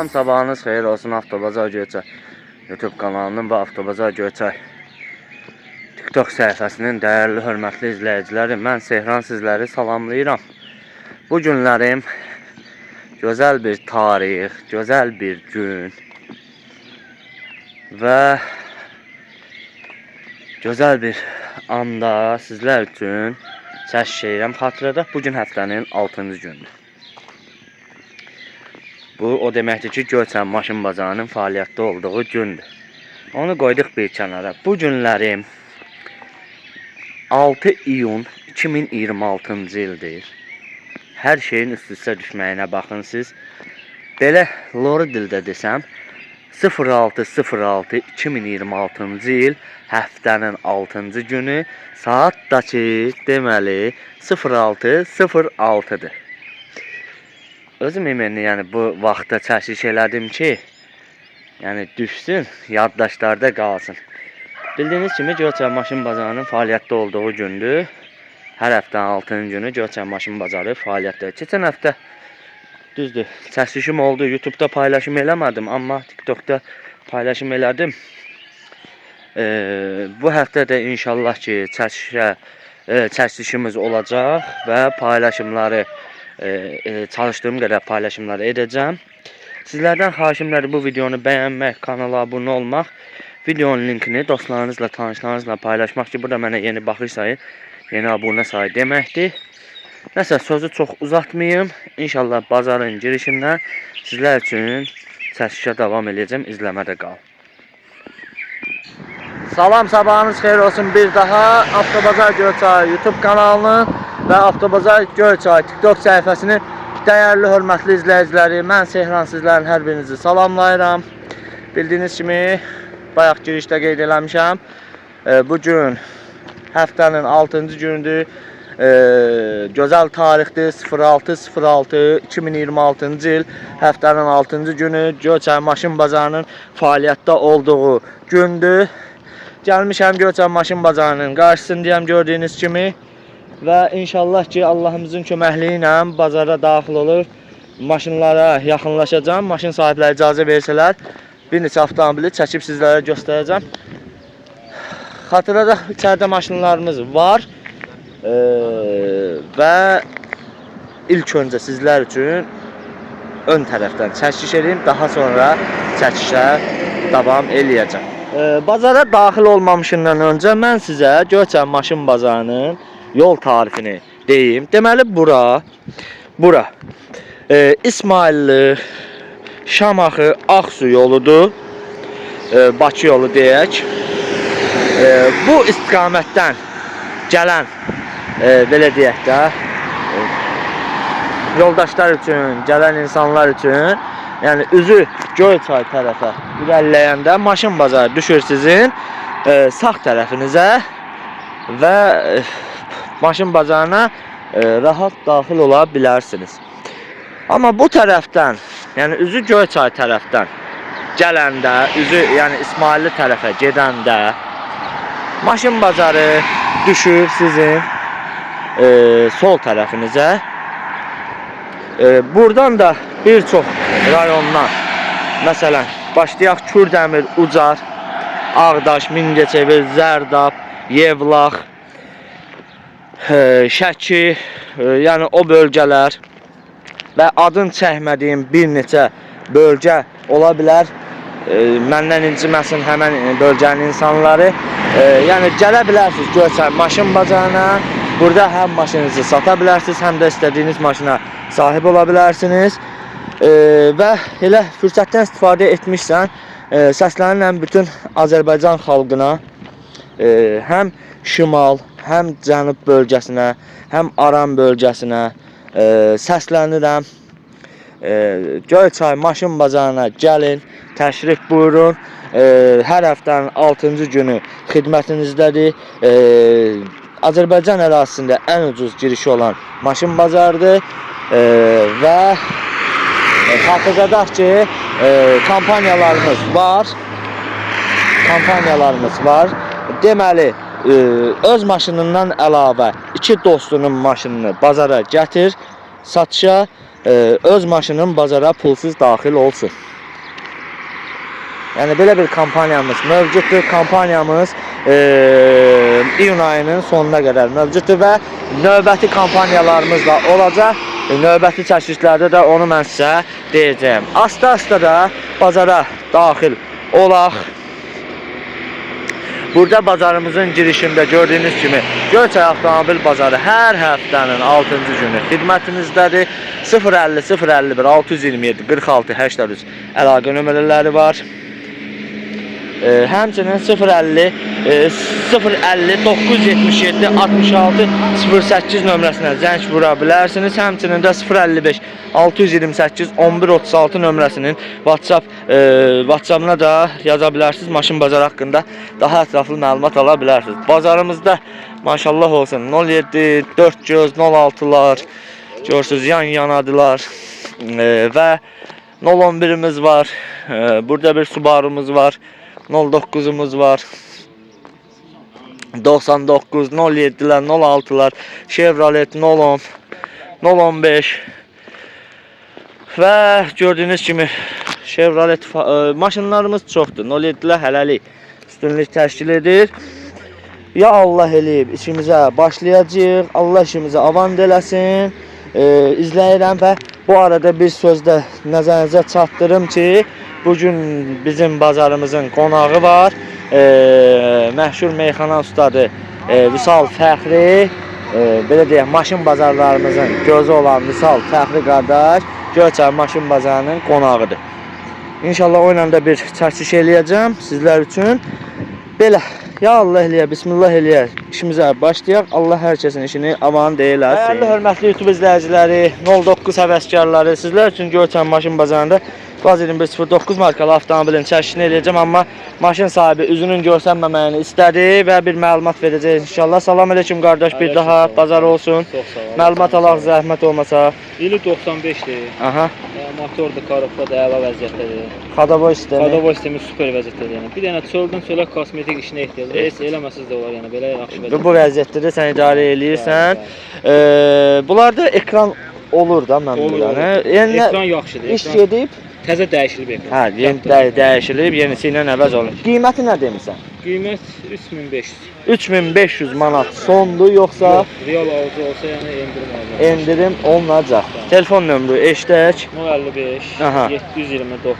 sabahınız xeyir olsun Avtobazar Göyçay YouTube kanalının və Avtobazar Göyçay TikTok səhifəsinin dəyərli, hörmətli izləyiciləri, mən Sehran sizləri salamlayıram. Bu günlərim gözəl bir tarix, gözəl bir gün və gözəl bir anda sizlər üçün çəkiş edirəm. Xatırladaq, bugün həftənin 6-cı gündür. Bu o deməkdir ki, Göyçay maşın bazarının fəaliyyətdə olduğu gündür. Onu qoyduq bir kənara. Bu günlərim 6 iyun 2026-cı ildir. Hər şeyin üst-üstə düşməyinə baxın siz. Belə lori dildə desəm, 06.06.2026-cı il həftənin 6-cı günü, saat da ki, deməli 06.06-dır. Özüm yəni bu vaxtda çəkiş elədim ki, yəni düşsün, yaddaşlarda qalsın. Bildiyiniz kimi Göyçay maşın bazarının fəaliyyətdə olduğu gündür. Hər həftənin 6-cı günü Göyçay maşın bazarı fəaliyyətdə. Keçən həftə düzdür, çəkişim oldu. YouTube'da paylaşım eləmədim, amma TikTok'da paylaşım elədim. Bu həftə də inşallah ki, çəkişimiz olacaq və paylaşımları çalışdığım qədər paylaşımları edəcəm. Sizlərdən xahişimlər bu videonu bəyənmək, kanala abunə olmaq, videonun linkini dostlarınızla, tanışlarınızla paylaşmaq ki, burada mənə yeni baxış sayı, yeni abunə sayı deməkdir. Nəsə, sözü çox uzatmayayım. İnşallah bazarın girişindən sizlər üçün çəkişə davam edəcəm. İzləmədə qal. Salam, sabahınız xeyir olsun bir daha. Avtobazar Göyçay YouTube kanalının və Avtobazar Göyçay TikTok səhifəsinin dəyərli, hörmətli izləyiciləri, mən Sehran sizlərin hər birinizi salamlayıram. Bildiyiniz kimi, bayaq girişdə qeyd eləmişəm. Bugün həftənin 6-cı gündür. Gözəl tarixdir, 06.06.2026-cı il həftənin 6-cı günü Göyçay maşın bazarının fəaliyyətdə olduğu gündür. Gəlmişəm Göyçay maşın bazarının qarşısındayım gördüyünüz kimi və inşallah ki, Allahımızın köməkliyi ilə bazara daxil olur, maşınlara yaxınlaşacağım. Maşın sahibləri icazə versələr bir neçə avtomobili çəkib sizlərə göstərəcəm. Xatırladaq, içəridə maşınlarımız var. Və ilk öncə sizlər üçün ön tərəfdən çəkiş edeyim, daha sonra çəkişə davam eləyəcəm. Bazara daxil olmamışından öncə mən sizə Göyçay maşın bazarının yol tarifini deyim. Deməli bura İsmailli, Şamaxı, Ağsu yoludur. Bakı yolu deyək. Bu istiqamətdən gələn belə deyək də yoldaşlar üçün, gələn insanlar üçün, yəni üzü Göyçay tərəfə irəliləyəndə maşın bazarı düşür sizin sağ tərəfinizə və maşın bazarına rahat daxil ola bilərsiniz. Amma bu tərəfdən, yəni üzü Göyçay tərəfdən gələndə, üzü yəni İsmailli tərəfə gedəndə maşın bazarı düşür sizin sol tərəfinizə. Buradan da bir çox rayondan, məsələn, başlayaq Kürdəmir, Ucar, Ağdaş, Mingəçevir, Zərdab, Yevlax, Şəki, yəni o bölgələr və adın çəkmədiyim bir neçə bölgə ola bilər. Məndən inciməsin həmən bölgənin insanları. Yəni gələ bilərsiniz Göyçay maşın bazarına. Burada həm maşınınızı sata bilərsiniz, həm də istədiyiniz maşına sahib ola bilərsiniz. Və elə fürsətdən istifadə etmişsən, səslənirəm bütün Azərbaycan xalqına, həm şimal, həm cənub bölgəsinə, həm Aran bölgəsinə səslənirəm. Göyçay maşın bazarına gəlin, təşrif buyurun. Hər həftənin 6-cı günü xidmətinizdədir. Azərbaycan ərazisində ən ucuz girişi olan maşın bazarıdır və xatırladaq ki, kampaniyalarımız var. Deməli, öz maşınından əlavə 2 dostunun maşınını bazara gətir, satışa, öz maşının bazara pulsuz daxil olsun. Yəni belə bir kampaniyamız mövcuddur. Kampaniyamız iyun ayının sonuna qədər mövcuddur və növbəti kampaniyalarımız da olacaq. Növbəti çəkilişlərdə də onu mən sizə deyəcəyim. Asta-asta da bazara daxil olaq. Burada bazarımızın girişində gördüyünüz kimi Göyçay Avtomobil Bazarı hər həftənin 6-cı günü xidmətinizdədir. 050 051 627 46 83 əlaqə nömrələri var. Həmçinin 050 977 66 08 nömrəsinə zəng vura bilərsiniz. Həmçinin də 055 628 1136 nömrəsinin WhatsApp-ına da yaza bilərsiniz. Maşın bazarı haqqında daha ətraflı məlumat ala bilərsiniz. Bazarımızda maşallah olsun 07 400 06'lar görürsünüz yan-yanadılar və 011'imiz var. Burada bir Subaru'muz var. 09'umuz var. 99, 07'ler, 06'lar, Chevrolet 010, 015 və gördüyünüz kimi Chevrolet maşınlarımız çoxdur. 07'lər hələlik üstünlük təşkil edir. Ya Allah eləyib işimizə başlayacağıq. Allah işimizə avan eləsin. İzləyirəm və bu arada bir sözdə nəzərinizə çatdırım ki, bugün bizim bazarımızın qonağı var. Məşhur meyxana ustadı Vüsal Fəxri, belə deyək, maşın bazarlarımızın gözü olan Vüsal Fəxri qardaş Göyçay maşın bazarının qonağıdır. İnşallah o ilə də bir çəkiliş eləyəcəm sizlər üçün. Belə, ya Allah eləyə, bismillah eləyə, işimizə başlayaq. Allah hər kəsin işini aman deyələsin. Dəyərli hörmətli YouTube izləyiciləri, 09 həvəskarları, sizlər üçün Göyçay maşın bazarında Gaz 2109 markalı avtomobilin çəkilişini eləyəcəm, amma maşın sahibi üzünün görsənməməyini istədi və bir məlumat verəcək inşallah. Salam aleyküm qardaş, bir daha bazar olsun. Məlumat alaq, zəhmət olmasa. İli 95'dir. Aha. Motordur, karofda da əla vəziyyətdədir. Xadavoy sistemi. Xadavoy sistemi super vəziyyətdədir. Yəni bir dənə çöldən çölə kosmetik işinə ehtiyac var. Heç eləməsiz də olar, yəni belə yaxşı vəziyyətdə. Bu vəziyyətdə də sən idarə eləyirsən. Bunlarda ekran olur da mən bilirəm. Yəni ekran yaxşıdır. İş gedib təzə dəyişilib ekran. hə, yeni dəyişilib, yenisi ilə əvəz olunub. Qiyməti nə demisən? Qiymət 3500. 3500 manat sondur yoxsa Real alıcı olsa yəni endirim alacaq. endirim olunacaq. Telefon nömrü eşidək. 055 Aha. 729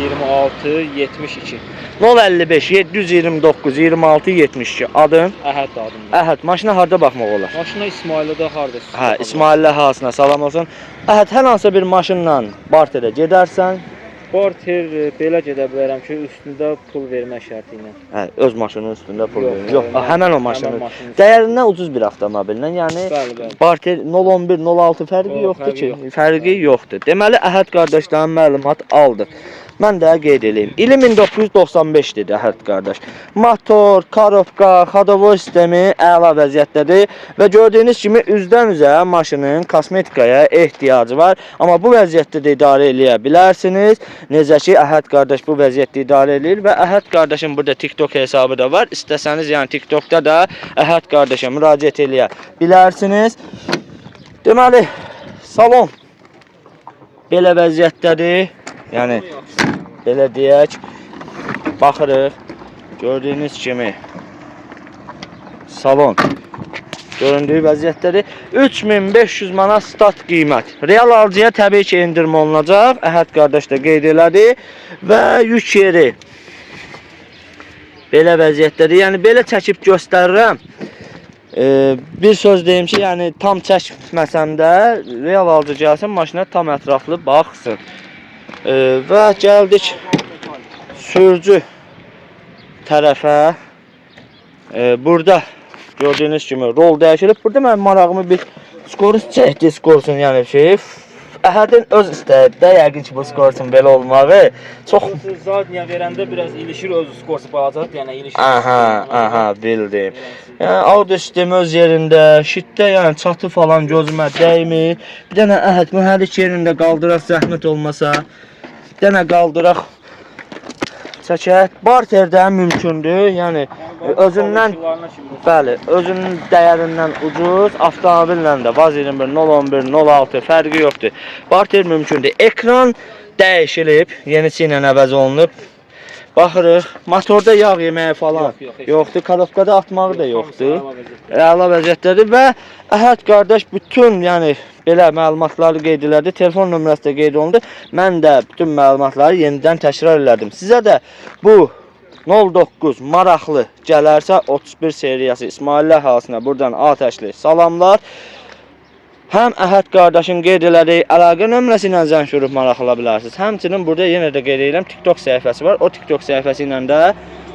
26 72. 055 729 26 72 adın Əhəd adımdır. Əhəd. Maşına harda baxmaq olar? Maşına İsmaildə harda? Hə, İsmaillə hasına salam olsun. Əhəd, hər hansı bir maşınla Barterə gedərsən, Barter belə gedə bilərəm ki, üstündə pul vermə şərti ilə. hə, öz maşının üstündə pul Yox, verir. Yox, həmən o maşının. maşının. Dəyərindən ucuz bir avtomobillə, yəni Bəli, bəli. Barter 011, 06 fərqi Yox, yoxdur fərqi ki. yoxdur. Fərqi yoxdur. Deməli, Əhəd qardaşdan məlumat aldıq. Mən də qeyd edeyim. İli 1995 dedi Əhəd qardaş. Motor, karofka, xadavoy sistemi əla vəziyyətdədir və gördüyünüz kimi üzdən üzə maşının kosmetikaya ehtiyacı var. Amma bu vəziyyətdə də idarə eləyə bilərsiniz. Necə ki, Əhəd qardaş bu vəziyyətdə idarə eləyir və Əhəd qardaşın burada TikTok hesabı da var. İstəsəniz, yəni TikTokda da Əhəd qardaşa müraciət eləyə bilərsiniz. Deməli, salon belə vəziyyətdədir. Yəni belə deyək, baxırıq, gördüyünüz kimi salon göründüyü vəziyyətdədir. 3500 manat start qiymət. Real alıcıya təbii ki endirim olunacaq. Əhəd qardaş da qeyd elədi və yük yeri belə vəziyyətdədir. Yəni belə çəkib göstərirəm. Bir söz deyim ki, yəni tam çəkməsəm də real alıcı gəlsin, maşına tam ətraflı baxsın. Və gəldik sürücü tərəfə. Burada gördüyünüz kimi rol dəyişilib. Burada mənim marağımı bir skorus çəkdi, skorsun yəni şey. Əhədin öz istəyi də yəqin ki bu skorsun belə olmağı çox Zadniya verəndə biraz ilişir, öz skorsu balacadır, yəni ilişir. Aha, bildim. Yəni audio sistemi öz yerində, şitdə yəni çatı falan gözümə dəymir. Bir dənə Əhəd mühərrik yerində qaldıraq zəhmət olmasa. Bir dənə qaldıraq çəkək. Barterdə mümkündür. Yəni özündən bəli, özünün dəyərindən ucuz, avtomobillə də Vaz 21 011 06 fərqi yoxdur. Barter mümkündür. Ekran dəyişilib, yenisi ilə əvəz olunub. Baxırıq. Motorda yağ yeməyi falan Yox, yox, heç yoxdur. Korobkada atmağı da yoxdur. Hamısı əlavə vəziyyətdə. Əla vəziyyətdədir və Əhəd qardaş bütün, yəni belə məlumatları qeyd elədi. Telefon nömrəsi də qeyd olundu. Mən də bütün məlumatları yenidən təkrar elədim. Sizə də bu 09 maraqlı gələrsə 31 seriyası İsmaillər halısına buradan atəşli salamlar. Həm Əhəd qardaşın qeyd elədiyi əlaqə nömrəsi ilə zəng vurub maraqlana bilərsiniz. Həmçinin burada yenə də qeyd edirəm TikTok səhifəsi var. O TikTok səhifəsi ilə də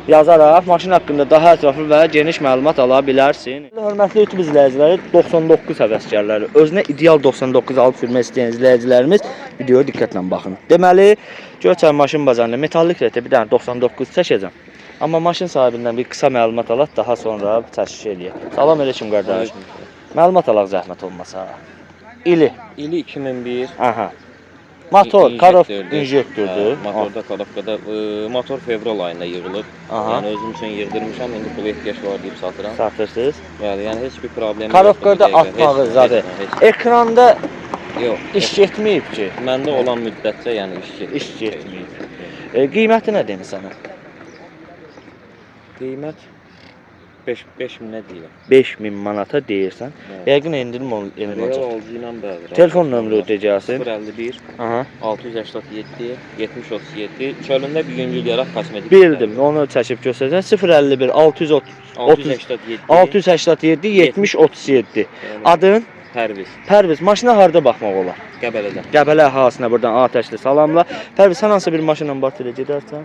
yazaraq maşın haqqında daha ətraflı və geniş məlumat ala bilərsin. Hörmətli YouTube izləyiciləri, 99 həvəskarları, özünə ideal 99 alıb sürmək istəyən izləyicilərimiz videoya diqqətlə baxın. Deməli, Göyçay maşın bazarında metallik rətə bir dənə 99 çəkəcəm. Amma maşın sahibindən bir qısa məlumat alaq, daha sonra çəkiş eləyək. Salam aleyküm qardaş. Məlumat alaq zəhmət olmasa. İli. İli 2001. Aha. Motor, karof injektördür. Motorda, korobkada, motor fevral ayında yığılıb. Aha. Yəni özüm üçün yığdırmışam, indi pula ehtiyac var deyib satıram. Satırsınız. Bəli, yəni heç bir problem Korobkada atmağı zadı. Ekranda yox. iş getməyib ki. Məndə olan müddətcə yəni iş getmir. İş getməyib. Qiyməti nə demiş sənə? Qiymət 5000 nə deyirəm? 5000 manata deyirsən. Bəli. Yəqin endirim Real olacaq. alıcı ilə bəli. Telefon nömrə deyəcəksən. 051 Aha. 687 7037 çölündə bir yüngülyaraq kosmetik. Bildim, onu çəkib göstərəcəm. 051 637 687 70 37. Adın Pərviz. Pərviz. Maşına harda baxmaq olar? Qəbələdən. Qəbələ əhalisine buradan atəşli salamla. Pərviz, sən hansı bir maşınla Bakıya gedərsən?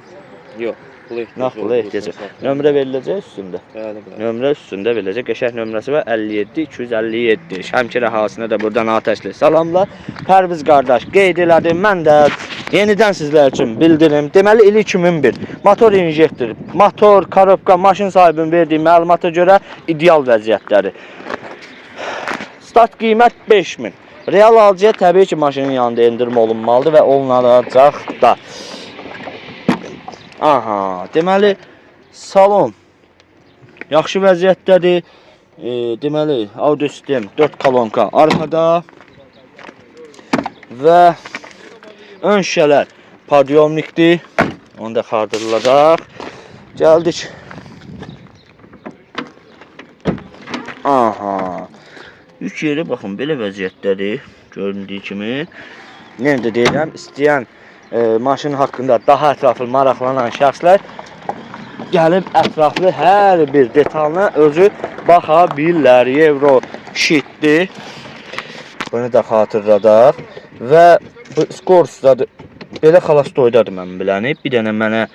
Yox. Pula ehtiyac Naqla ehtiyacı. Nömrə veriləcək üstündə. Bəli, bəli. Nömrə üstündə veriləcək. Qəşəng nömrəsi var 57 257. Şəmkir əhalisinə də buradan atəşli salamlar. Pərviz qardaş qeyd elədim. Mən də yenidən sizlər üçün bildirim. Deməli il 2001. Motor injektor, motor, korobka, maşın sahibinin verdiyi məlumata görə ideal vəziyyətdədir. Start qiymət 5000. Real alıcıya təbii ki maşının yanında endirim olunmalıdır və olunacaq da. Aha, deməli salon yaxşı vəziyyətdədir. Deməli audio sistem 4 kolonka arxada və ön şüşələr podyomnikdir. Onu da xatırladaq. Gəldik. Aha. Yük yeri baxın belə vəziyyətdədir. Göründüyü kimi. Yenə də deyirəm, istəyən maşın haqqında daha ətraflı maraqlanan şəxslər gəlib ətraflı hər bir detalına özü baxa bilirlər. Euro şitdir. Bunu da xatırladaq. Və bu Scorsdadır. Belə xalastoydadır mən biləni. Bir dənə mənə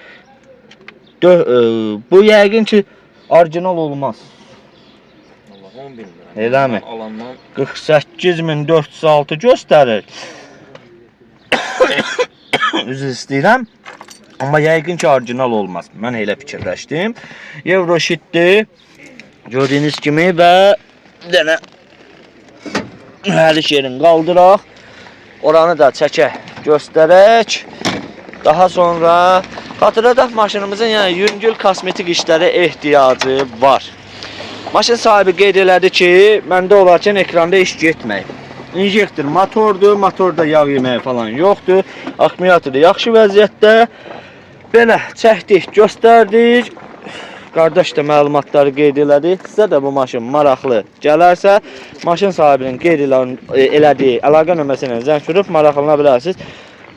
bu yəqin ki orijinal olmaz. Allah 10 bin lira. Eləmi? Alandan 48406 göstərir. Üzr istəyirəm. Amma yəqin ki orijinal olmaz. Mən elə fikirləşdim. Euro şitdir. Gördüyünüz kimi və bir dənə mühərrik yerini qaldıraq. Oranı da çəkək, göstərək. Daha sonra xatırladaq maşınımızın yəni yüngül kosmetik işlərə ehtiyacı var. Maşın sahibi qeyd elədi ki, məndə olarkən ekranda iş getməyib. İnjektor motordur, motorda yağ yeməyi falan yoxdur. Akkumulyator da yaxşı vəziyyətdə. Belə çəkdik, göstərdik. Qardaş da məlumatları qeyd elədi. Sizə də bu maşın maraqlı gələrsə, maşın sahibinin qeyd elədiyi əlaqə nömrəsi ilə zəng vurub maraqlana bilərsiniz.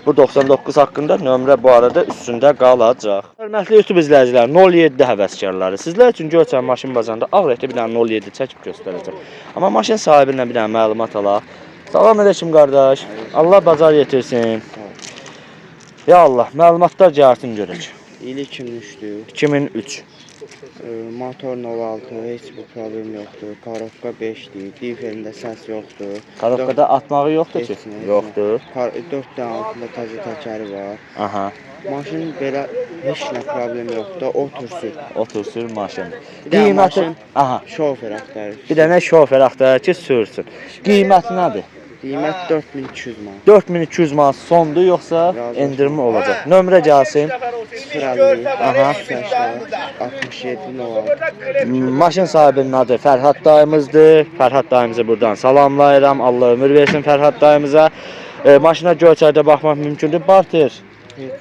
Bu 99 haqqında nömrə bu arada üstündə qalacaq. Hörmətli YouTube izləyicilər, 07 həvəskarları. Sizlər üçün Göyçay maşın bazarında ağ rəhdə bir dənə 07 çəkib göstərəcəm. Amma maşın sahibindən bir dənə məlumat alaq. Salam aleyküm qardaş. Allah bazar yetirsin. Ya Allah, məlumatlar gəlsin görək. İl 2003'dür. 2003. Motor 06, heç bir problem yoxdur. Korobka 5'dir. Diferində səs yoxdur. Korobkada atmağı yoxdur ki? Heç nə, Yoxdur. 4 dənə altında təzə təkəri var. Aha. Maşın belə heç nə problem yoxdur. Otursun. Otursun maşın. Bir dənə Qiyməti, maşın aha. şofer axtarır. Bir dənə şofer axtarır ki, sürsün. Qiyməti nədir? Qiymət 4200 manat. 4200 manat sondur yoxsa Razı endirimi olacaq? Nömrə gəlsin. 050 Aha. 67 06. Maşın sahibinin adı Fərhad dayımızdır. Fərhad dayımızı buradan salamlayıram. Allah ömür versin Fərhad dayımıza. Maşına Göyçayda baxmaq mümkündür. Barter. Heç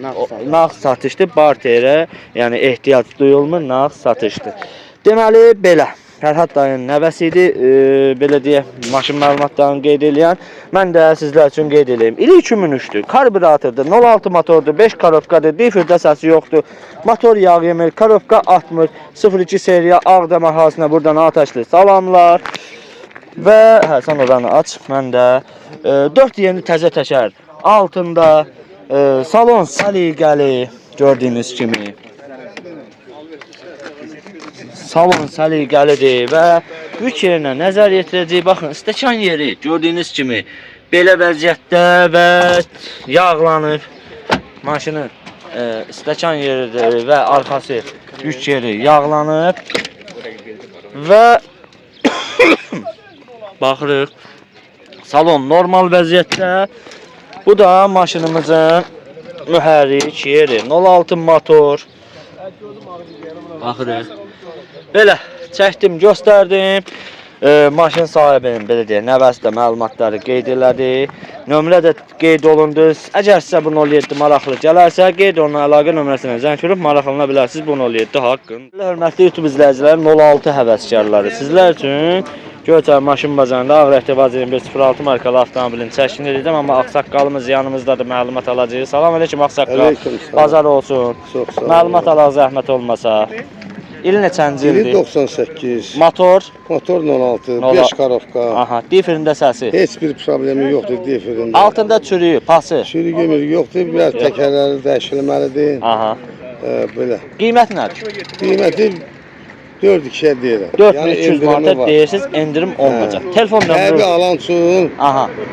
nə, Nağd satışdır, barterə, yəni ehtiyac duyulmur, nağd satışdır. Deməli belə. Fərhad dayının nəvəsi idi, belə deyək, maşın məlumatlarını qeyd edən. Mən də sizlər üçün qeyd edeyim. İli 2003-dür, karbüratordur, 06 motordur, 5 karovkadır, difirdə səsi yoxdur, motor yağ yemir, karovka atmır, 02 seriya Ağdam əhazisinə buradan atəşli salamlar. Və sən oranı aç, mən də 4 yeni təzə təkər altında, salon səliqəli, gördüyünüz kimi. Salon səliqəlidir və yük yerinə nəzər yetirəcək. Baxın, stəkan yeri gördüyünüz kimi belə vəziyyətdə və yağlanır. Maşının stəkan yeridir və arxası yük yeri yağlanıb və baxırıq. Salon normal vəziyyətdə. Bu da maşınımızın mühərrik yeri. 06 motor. Baxırıq. Belə çəkdim, göstərdim. Maşın sahibinin belə deyək, nəvəsi də məlumatları qeyd elədi. Nömrə də qeyd olundu. Əgər sizə bu 07 maraqlı gələrsə, qeyd olunan əlaqə nömrəsinə zəng vurub maraqlana bilərsiniz bu 07 haqqın. Hörmətli YouTube izləyicilər, 06 həvəskarları sizlər üçün Göyçay maşın bazarında Ağrəhti Vaz 2106 markalı avtomobilin çəkini edirəm, amma ağsaqqalımız yanımızdadır, məlumat alacağıq. Salam aleyküm ağsaqqal. Bazar olsun. Məlumat alaq zəhmət olmasa. İl neçənci ildir? İli 98. Motor? Motor 06, 5 karovka. Aha, difirində səsi? Heç bir problemi yoxdur difirində. Altında çürüyü, pası? Çürük ömür yoxdur, biraz təkərləri dəyişilməlidir. Aha. Belə. Qiymət nədir? Qiyməti 4-2-yə deyirəm. 4300 manat deyirsiniz, endirim olmayacaq. Telefon nömrəsi? Həbi alan üçün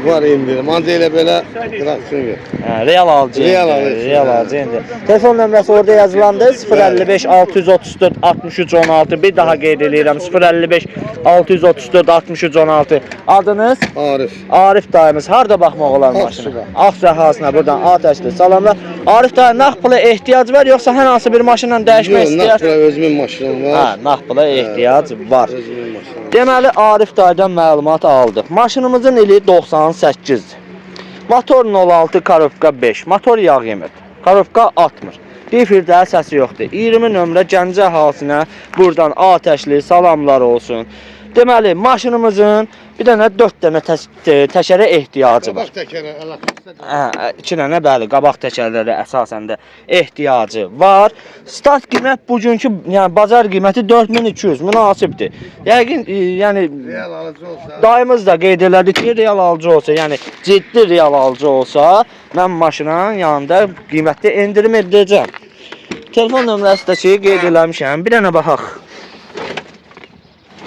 var endirim. Ancaq elə belə traksiyon yox. Real alıcı. Real alıcı endirim. Telefon nömrəsi orada yazılandı. 055 634 63 16. Bir daha qeyd edirəm. 055 634 63 16. Adınız? Arif. Arif dayımız. Harda baxmaq olar maşına? Ağsa əhazisinə buradan atəşli salamlar. Arif dayı, nağd pula ehtiyac var, yoxsa hər hansı bir maşınla dəyişmək istəyir? Yox, nağd pula özümün maşınım var. Nağd pula ehtiyac var. Özümün maşınım. Deməli, Arif dayıdan məlumat aldıq. Maşınımızın ili 98-dir. Motor 06, karovka 5. Motor yağ yemir. Karovka atmır. Difirdə səsi yoxdur. 20 nömrə Gəncə əhalisinə buradan atəşli salamlar olsun. Deməli, maşınımızın bir dənə 4 dənə təkərə ehtiyacı var. Qabaq təkərə, Hə, 2 dənə bəli, qabaq təkərlərə əsasən də ehtiyacı var. Start qiymət bugünkü, yəni bazar qiyməti 4200 münasibdir. Yəqin, yəni real alıcı olsa, dayımız da qeyd elədi ki, real alıcı olsa, yəni ciddi real alıcı olsa, mən maşının yanında qiymətdə endirim edəcəm. Telefon nömrəsi də ki, qeyd eləmişəm. Bir dənə baxaq.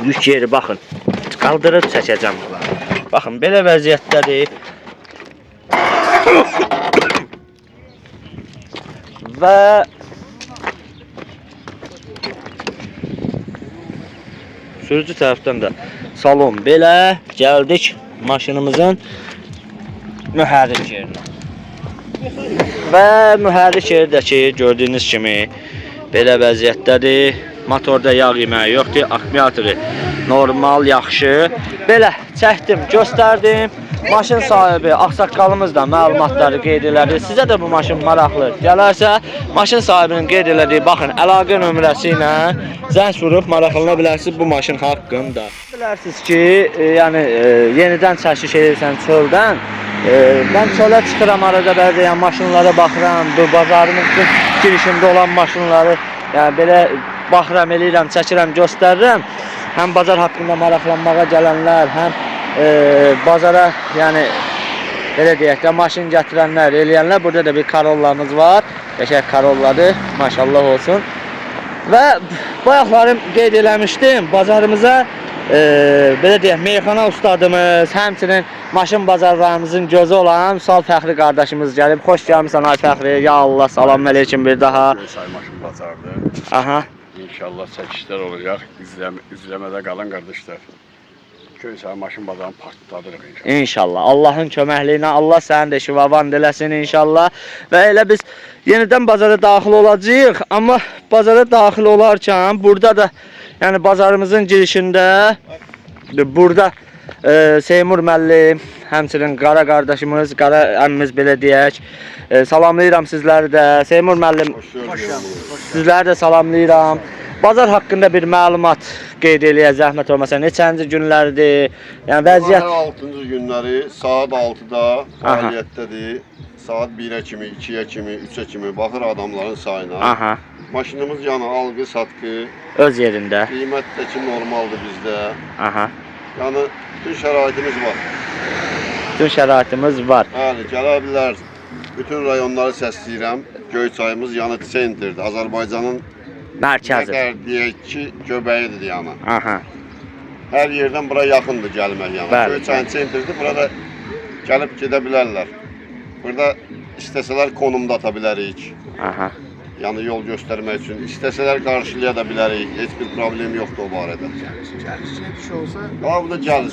Yük yeri baxın. Qaldırıb çəkəcəm. Baxın, belə vəziyyətdədir. Və sürücü tərəfdən də salon belə. Gəldik maşınımızın mühərrik yerinə. Və mühərrik yeri də ki, gördüyünüz kimi belə vəziyyətdədir. Motorda yağ yeməyi yoxdur, akkumulatoru normal, yaxşı. Belə çəkdim, göstərdim. Maşın sahibi, ağsaqqalımız da məlumatları qeyd elədi. Sizə də bu maşın maraqlı gələrsə, maşın sahibinin qeyd elədiyi, baxın, əlaqə nömrəsi ilə zəng vurub maraqlana bilərsiniz bu maşın haqqında. Bilərsiniz ki, yəni yenidən çəkiş edirsən çöldən. Mən çölə çıxıram, arada bəzi maşınlara baxıram, bu bazarımızın girişində olan maşınları, yəni belə baxıram, eləyirəm, çəkirəm, göstərirəm. Həm bazar haqqında maraqlanmağa gələnlər, həm bazara, yəni belə deyək də, maşın gətirənlər, eləyənlər. Burada da bir Karollamız var. Qəşəng Karolladır, maşallah olsun. Və bayaqlarım qeyd eləmişdim, bazarımıza belə deyək, meyxana ustadımız, həmçinin maşın bazarlarımızın gözü olan Üsal Fəxri qardaşımız gəlib. Xoş gəlmişsən ay Fəxri. Ya Allah, salam əleykum bir daha. Göyçay maşın bazardır. Aha. İnşallah çəkişlər olacaq. İzləmədə qalan qardaşlar. Göyçay maşın bazarını partladırıq inşallah. İnşallah. Allahın köməkliyinə Allah sənin də şifavan eləsin inşallah. Və elə biz yenidən bazara daxil olacağıq. Amma bazara daxil olarkən burada da, yəni bazarımızın girişində burada Seymur müəllim, həmçinin qara qardaşımız, qara əmmimiz belə deyək. Salamlayıram sizləri də. Seymur müəllim, sizləri də salamlayıram. Bazar haqqında bir məlumat qeyd eləyə zəhmət olmasa. Neçənci günlərdir? Yəni vəziyyət Bazar 6-cı günləri saat 6-da fəaliyyətdədir. Saat 1-ə kimi, 2-yə kimi, 3-ə kimi baxır adamların sayına. Aha, Maşınımız yəni alqı, satqı, öz yerində. qiymət də ki normaldır bizdə. Aha. Yəni bütün şəraitimiz var. Bütün şəraitimiz var. Bəli, gələ bilər. Bütün rayonları səsləyirəm. Göyçayımız yəni sentrdir. Azərbaycanın Mərkəzi. qədər deyək ki, göbəyidir yəni. Aha. Hər yerdən bura yaxındır gəlmək yəni. Bəli, Göyçayın sentridir. Burada gəlib gedə bilərlər. Burada istəsələr konumda ata bilərik. Aha. Yəni yol göstərmək üçün. İstəsələr qarşılaya da bilərik. Heç bir problem yoxdur o barədə. Ha, bu da gəlir.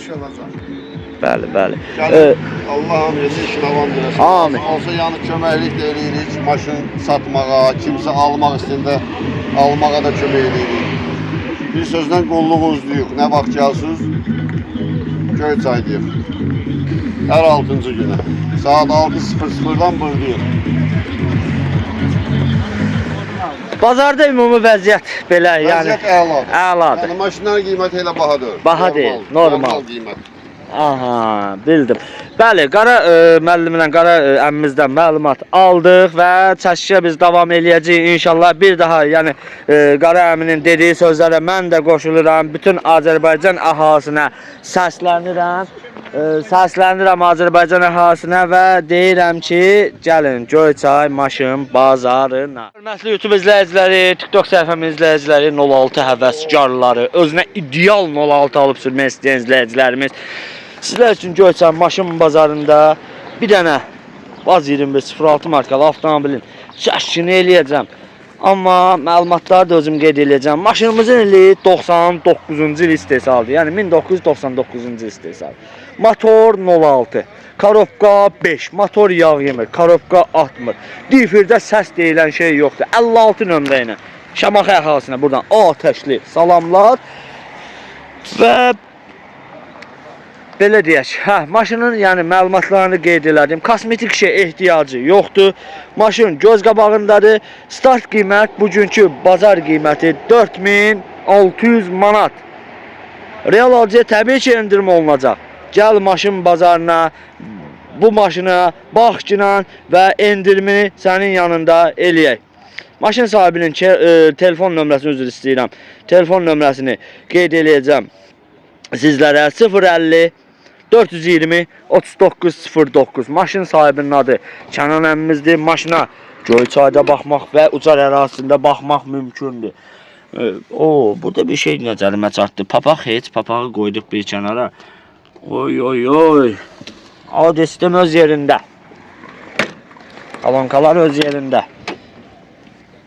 Bəli, bəli. Gəlir. Allah hamıya işin avam verəsin. Amin. Olsa yəni köməklik də eləyirik. Maşın satmağa, kimsə almaq istəyəndə almağa da kömək eləyirik. Bir sözlə qulluğunuzdayıq. Nə vaxt gəlsiniz? Göyçaydayıq. Hər 6-cı günə. Saat 6:00-dan buradayıq. Bazarda ümumi vəziyyət belə, yəni Vəziyyət əladır. əladır. Yəni maşınların qiyməti elə baha deyil. Baha deyil, normal. Normal qiymət. Aha, bildim. Bəli, qara müəllimlə, qara əmmimizdən məlumat aldıq və çəkişə biz davam eləyəcəyik inşallah. Bir daha, yəni qara əminin dediyi sözlərə mən də qoşuluram. Bütün Azərbaycan əhalisinə səslənirəm. Səslənirəm Azərbaycan əhalisinə və deyirəm ki, gəlin Göyçay maşın bazarına. Hörmətli YouTube izləyiciləri, TikTok səhifəmin izləyiciləri, 06 həvəskarları, özünə ideal 06 alıb sürmək istəyən izləyicilərimiz, sizlər üçün Göyçay maşın bazarında bir dənə Vaz 2106 markalı avtomobilin çəkişini eləyəcəm. Amma məlumatları da özüm qeyd eləyəcəm. Maşınımızın ili 99-cu il istehsaldır. Yəni 1999-cu il istehsal. Motor 06, korobka 5, motor yağ yemir, korobka atmır. Difirdə səs deyilən şey yoxdur. 56 nömrə ilə Şamaxı əhalisinə buradan atəşli salamlar. Və belə deyək, maşının yəni məlumatlarını qeyd elədim. Kosmetik şey ehtiyacı yoxdur. Maşın göz qabağındadır. Start qiymət bugünkü bazar qiyməti 4600 manat. Real alıcıya təbii ki endirim olunacaq. Gəl maşın bazarına, bu maşına baxçınan və endirimini sənin yanında eləyək. Maşın sahibinin telefon nömrəsini üzr istəyirəm. Telefon nömrəsini qeyd eləyəcəm sizlərə. 050 420 3909. Maşın sahibinin adı Kənan əmmimizdir. Maşına Göyçayda baxmaq və Ucar ərazisində baxmaq mümkündür. Burada bir şey nəzərimə çatdı. Papaq heç, papağı qoyduq bir kənara. Oy oy oy. Audio sistem öz yerində. Kolonkalar öz yerində.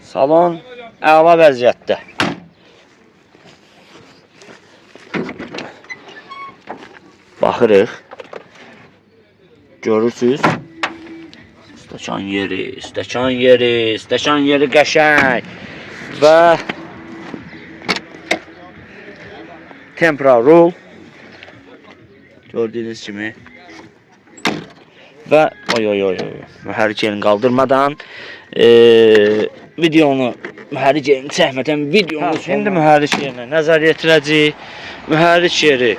Salon əla vəziyyətdə. Baxırıq. Görürsüz? Stəkan yeri, stəkan yeri, stəkan yeri qəşəng. Və tempera roll. Gördüyünüz kimi. Və mühərrik yerini qaldırmadan videonu mühərrik yerini çəkmədən videonu indi mühərrik yerinə nəzər yetirəcəyik. Mühərrik yeri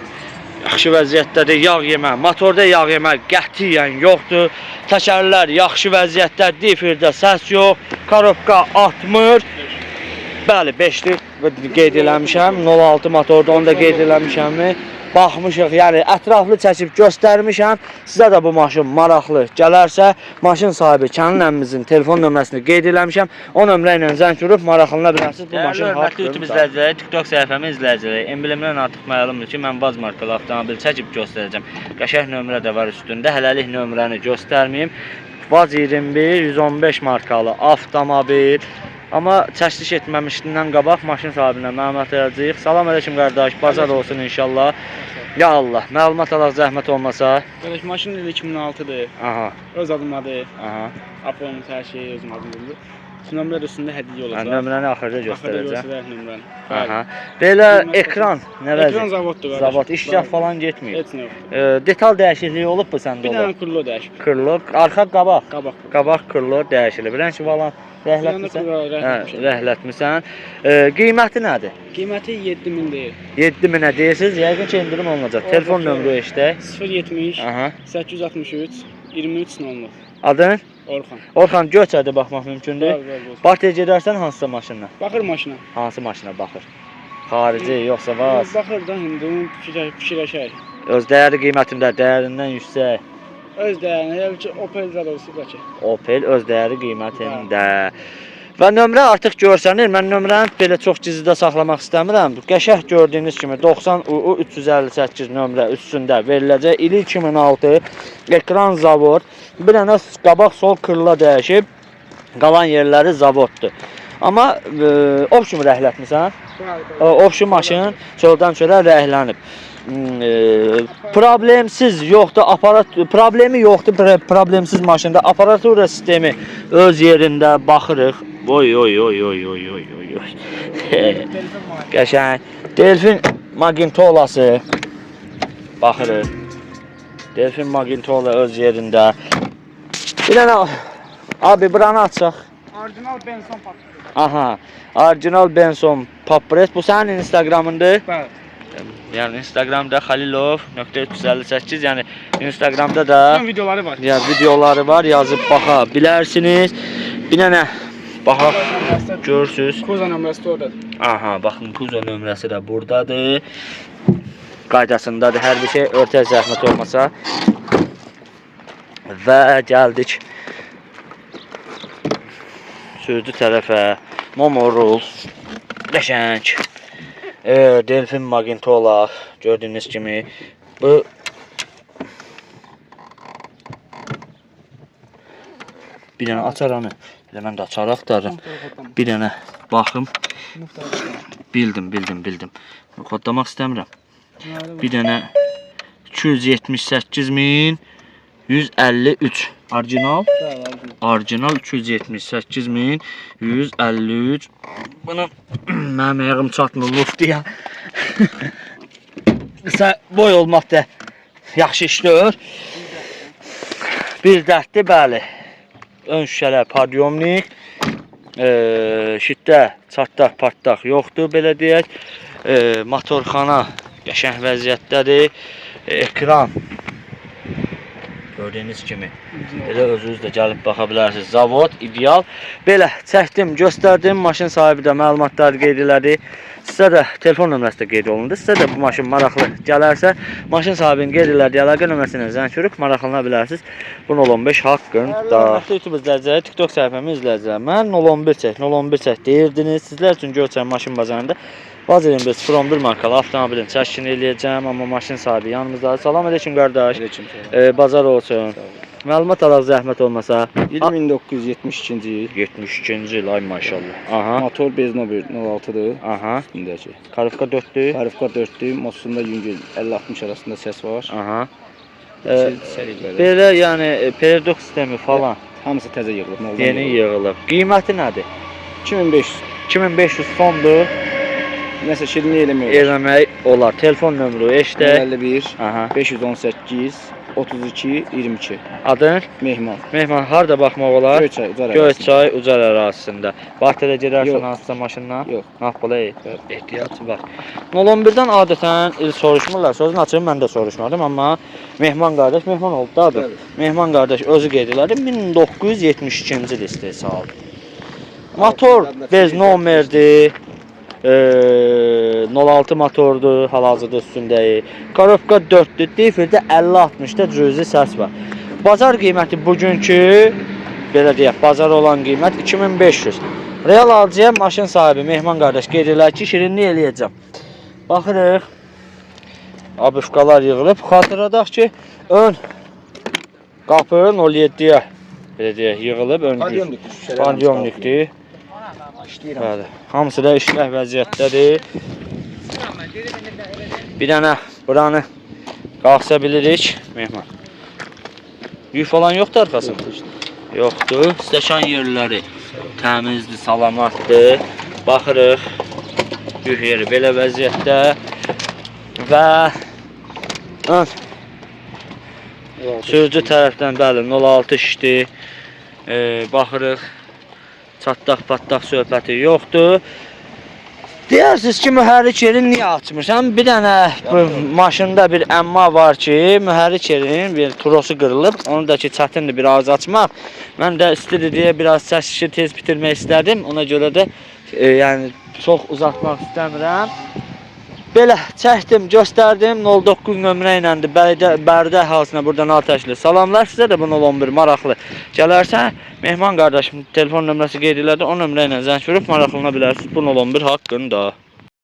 yaxşı vəziyyətdədir, yağ yemə, motorda yağ yemə qətiyyən yoxdur. Təkərlər yaxşı vəziyyətdə, difirdə səs yox, korobka atmır. Bəli, 5-dir qeyd eləmişəm, 06 motorda onu da qeyd eləmişəm. Baxmışıq, yəni ətraflı çəkib göstərmişəm. Sizə də bu maşın maraqlı gələrsə, maşın sahibi Kənan əmmimizin telefon nömrəsini qeyd eləmişəm. O nömrə ilə zəng vurub maraqlana bilərsiniz. Bu maşın hörmətli YouTube izləyiciləri, TikTok səhifəmin izləyiciləri, emblemdən artıq məlumdur ki, mən Vaz markalı avtomobil çəkib göstərəcəm. Qəşəng nömrə də var üstündə. Hələlik nömrəni göstərməyim. Vaz 21 115 markalı avtomobil. Amma çəkiliş etməmişdindən qabaq maşın sahibinə məlumat verəcəyik. Salam əleykum qardaş, bazar olsun inşallah. Ya Allah, məlumat alaq zəhmət olmasa. Qardaş, maşının ili 2006-dır. Aha, Öz adım adı. aha. Apo'nun hər şeyi özüm adımdır. Nömrə də üstündə hədiyyə olacaq. Nömrəni axırda Axırda göstərəcəm. göstərək nömrəni. Aha. Belə ekran nə Ekran vəziyyət? zavoddur qardaş. Zavod işlək falan getmir. Heç nə yoxdur. Detal dəyişikliyi olub bu səndə Bir olan? dənə kurlo dəyişib. Kırlıq, arxa qabaq. Qabaq. Qabaq kırlıq dəyişilib. Rəng falan rəhlətmisən? Hə, rəhlətmisən. Qiyməti nədir? Qiyməti 7000 deyil. 7000-ə deyirsiniz, yəqin ki indirim olunacaq. Telefon nömrə işdə. 070 Aha. 863 23 00. Adın? Orxan. Orxan Göyçayda baxmaq mümkündür. Bəli. Partiya gedərsən hansısa maşınla? Baxır maşına. Hansı maşına baxır? Xarici yoxsa vaz? Baxır da indi fikirləşək. Öz dəyəri qiymətində, dəyərindən yüksək. Öz dəyərini, elə ki Opel Zadosu bəlkə. Opel öz dəyəri qiymətində. Və nömrə artıq görsənir. Mən nömrəni belə çox gizlidə saxlamaq istəmirəm. Qəşəng gördüyünüz kimi 90 UU 358 nömrə üstündə veriləcək. İli 2006 ekran zavod. Bir dənə qabaq sol kırıla dəyişib. Qalan yerləri zavoddur. Amma option rəhlətmisən? Option maşın çöldən çölə rəhlənib. Problemsiz yoxdur, problemi yoxdur, problemsiz maşında aparatura sistemi öz yerində baxırıq. Oy oy oy oy oy oy oy oy. Qəşəng. Delfin Magintolası baxırıq. Delfin Magintola öz yerində. Bir dənə abi buranı açaq. Orijinal Benson patlı. Aha, orijinal Benson Papres. Bu sənin Instagramındır? Bəli. Yəni Instagramda Xalilov.358, yəni Instagramda da Bütün videoları var. ya videoları var, yazıb baxa bilərsiniz. Bir dənə baxaq görürsüz. Koza nömrəsi də oradadır. Aha, baxın Puzo nömrəsi də burdadır. Qaydasındadır hər bir şey, örtək zəhmət olmasa. Və gəldik sözlü tərəfə. Momorul qəşəng. Delfin Magintola gördüyünüz kimi bu bir dənə açaranı elə mən də açar axtarım. Bir dənə baxım. Bildim. Kodlamaq istəmirəm. Bir dənə 278.153 orijinal. Orijinal 278.153. Bunu mənim ayağım çatmır luftiyə. Qısa boy olmaq da yaxşı işləyir. Bir dərddir, bəli. Ön şüşələr podyomnik. Şitdə çatlaq partlaq yoxdur, belə deyək. Motorxana qəşəng vəziyyətdədir. Ekran gördüyünüz kimi elə özünüz də gəlib baxa bilərsiniz. Zavod ideal. Belə çəkdim, göstərdim. Maşın sahibi də məlumatları qeyd elədi. Sizə də telefon nömrəsi də qeyd olundu. Sizə də bu maşın maraqlı gələrsə, maşın sahibinin qeyd elədiyi əlaqə nömrəsinə zəng vurub maraqlana bilərsiniz. 015 haqqında. YouTube izləyiciləri, TikTok səhifəmi izləyiciləri. Mən 011 çək deyirdiniz. Sizlər üçün Göyçay maşın bazarında Vaz 21 markalı avtomobilin çəkini eləyəcəm, amma maşın sahibi yanımızda. Salam aleyküm qardaş. Bazar olsun. Məlumat alaq zəhmət olmasa. 1972-ci il. 72-ci il ay maşallah. Aha. Motor Beznobel 06-dır. Aha. Üstündəki. Karifka 4'dür. Tarifka 4'dür. Motorunda yüngül 50-60 arasında ses var. Aha. Sərik belə. Belə yəni periodok sistemi falan Hamısı təzə yığılıb. noldan yeni yığılıb. Qiyməti nədir? 2500. 2500 sondur. Nəsə şirinlik eləmək olur. Eləmək olar. Telefon nömrə eşdə. 51 Aha. 518 32 22. Adın? Mehman. Mehman harda baxmaq olar? Göyçay, Ucar ərazisi. Göyçay Ucar ərazisində. Bahçədə gedərsən Yox. hansısa maşınla? Yox. Belə ehtiyac var. 011-dən adətən il soruşmurlar. Sözün açığı mən də soruşmadım, amma Mehman qardaş, Mehman oldu da adı. Mehman qardaş özü qeyd elədi. 1972-ci il istehsal. Motor bez nomerdir. 06 motordur, hal-hazırda üstündəyik. Korobka 4-dür, difirdə 50-60-da cüzi səs var. Bazar qiyməti bugünkü, belə deyək, bazar olan qiymət 2500. Real alıcıya maşın sahibi Mehman qardaş qeyd elər ki, şirinlik eləyəcəm. Baxırıq, abuşkalar yığılıb. Xatırladaq ki, ön qapı 07-yə belə deyək, yığılıb. Padyomnikdir. Bəli, hamısı da işləh vəziyyətdədir. Bir dənə buranı qalxa bilirik, Mehman. Yük falan yoxdur arxasında? Yoxdur. Stəkan yerləri. təmizdir, salamatdır. Baxırıq. Yük yeri belə vəziyyətdə və sürücü tərəfdən bəli 06 işdir. Baxırıq. Çatlaq patlaq söhbəti yoxdur. Deyirsiniz ki, mühərrik yerini niyə açmırsan? Bir dənə maşında bir əmma var ki, mühərrik yerinin bir turosu qırılıb. Onu da ki, çətindir biraz açmaq. Mən də istedi deyə biraz çəkişi tez bitirmək istədim. Ona görə də yəni çox uzatmaq istəmirəm. Belə çəkdim, göstərdim. 09 nömrə iləndir. Bərdə əhalisinə buradan atəşli salamlar. Sizə də bu 011 maraqlı gələrsə, Mehman qardaşım telefon nömrəsi qeyd elədi. O nömrə ilə zəng vurub maraqlana bilərsiniz bu 011 haqqında.